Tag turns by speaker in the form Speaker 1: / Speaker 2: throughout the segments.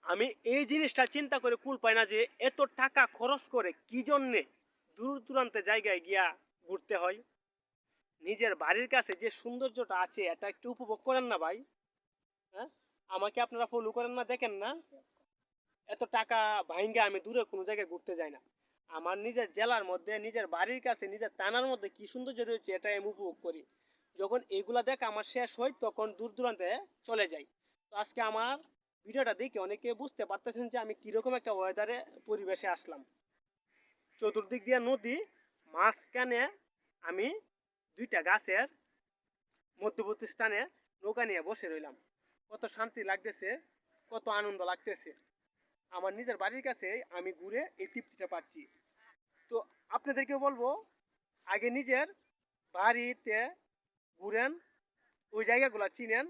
Speaker 1: আমি এই জিনিসটা চিন্তা করে কুল পাই না যে এত টাকা খরচ করে কি জন্যে দূর দূরান্তে জায়গায় গিয়া ঘুরতে হয়। নিজের বাড়ির কাছে যে সৌন্দর্যটা আছে এটা একটু উপভোগ করেন না ভাই। হ্যাঁ, আমাকে আপনারা ফলো করেন না, দেখেন না এত টাকা ভাঙ্গে আমি দূরে কোনো জায়গায় ঘুরতে যাই না। আমার নিজের জেলার মধ্যে নিজের বাড়ির কাছে নিজের থানার মধ্যে কি সৌন্দর্য রয়েছে এটা আমি উপভোগ করি। যখন এগুলা দেখ আমার শেষ হয় তখন দূর দূরান্তে চলে যাই। তো আজকে আমার ভিডিওটা দেখে অনেকে বুঝতে পারতেছেন যে আমি কিরকম একটা ওয়েদারে পরিবেশে আসলাম। চতুর্দিক দিয়ে নদী, মাঝখানে আমি দুইটা গাছের মধ্যবর্তী স্থানে নৌকা নিয়ে বসে রইলাম। কত শান্তি লাগতেছে, কত আনন্দ লাগতেছে। আমার নিজের বাড়ির কাছে আমি ঘুরে এই তৃপ্তিটা পাচ্ছি। তো আপনাদেরকেও বলবো আগে নিজের বাড়িতে ঘুরেন, ওই জায়গাগুলো চিনেন,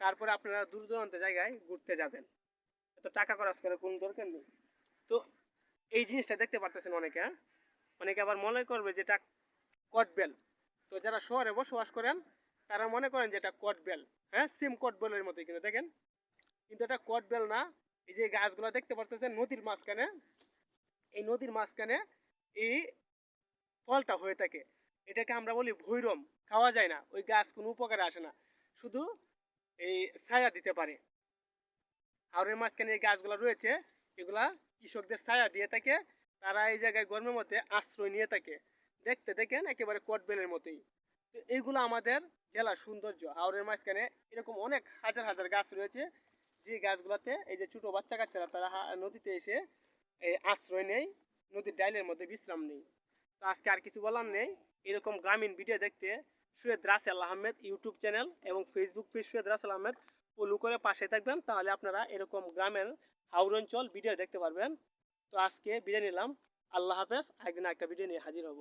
Speaker 1: তারপরে আপনারা দূর দূরান্ত জায়গায় ঘুরতে যাবেন। এত টাকা খরচ করে কোনো দরকার নেই। তো এই জিনিসটা দেখতে পারতেছেন অনেকে, হ্যাঁ? অনেকে আবার মনে করবে যে এটা কটবেল। তো যারা শহরে বসবাস করেন তারা মনে করেন যে এটা কটবেল। হ্যাঁ, সিম কটবেলের মতোই কিন্তু দেখেন, কিন্তু এটা কটবেল না। এই যে গাছগুলো দেখতে পারতেছেন নদীর মাঝখানে, এই নদীর মাঝখানে এই ফলটা হয়ে থাকে। এটাকে আমরা বলি ভৈরম। খাওয়া যায় না, ওই গাছ কোনো উপকারে আসে না, শুধু এই ছায়া দিতে পারে। হাওরের মাঝখানে এই গাছগুলো রয়েছে, এগুলা কৃষকদের ছায়া দিয়ে থাকে। তারা এই জায়গায় গরমের মধ্যে আশ্রয় নিয়ে থাকে। দেখতে দেখেন একেবারে কটবেলের মতোই। তো এইগুলো আমাদের জেলার সৌন্দর্য। হাওরের মাঝখানে এরকম অনেক হাজার হাজার গাছ রয়েছে, যে গাছগুলোতে এই যে ছোট বাচ্চা কাচ্চারা তারা নদীতে এসে আশ্রয় নেই, নদীর ডাইলের মধ্যে বিশ্রাম নেই। তো আজকে আর কিছু বলার নেই। এরকম গ্রামীণ ভিডিও দেখতে সৈয়দ রাসেল আহমেদ ইউটিউব চ্যানেল এবং Facebook page Syed Rasel Ahmed follow করে পাশে থাকবেন, তাহলে আপনারা এরকম গ্রামের হাওর অঞ্চল ভিডিও দেখতে পারবেন। তো আজকে বিদায় নিলাম। আল্লাহ হাফেজ। একদিন একটা ভিডিও নিয়ে হাজির হব।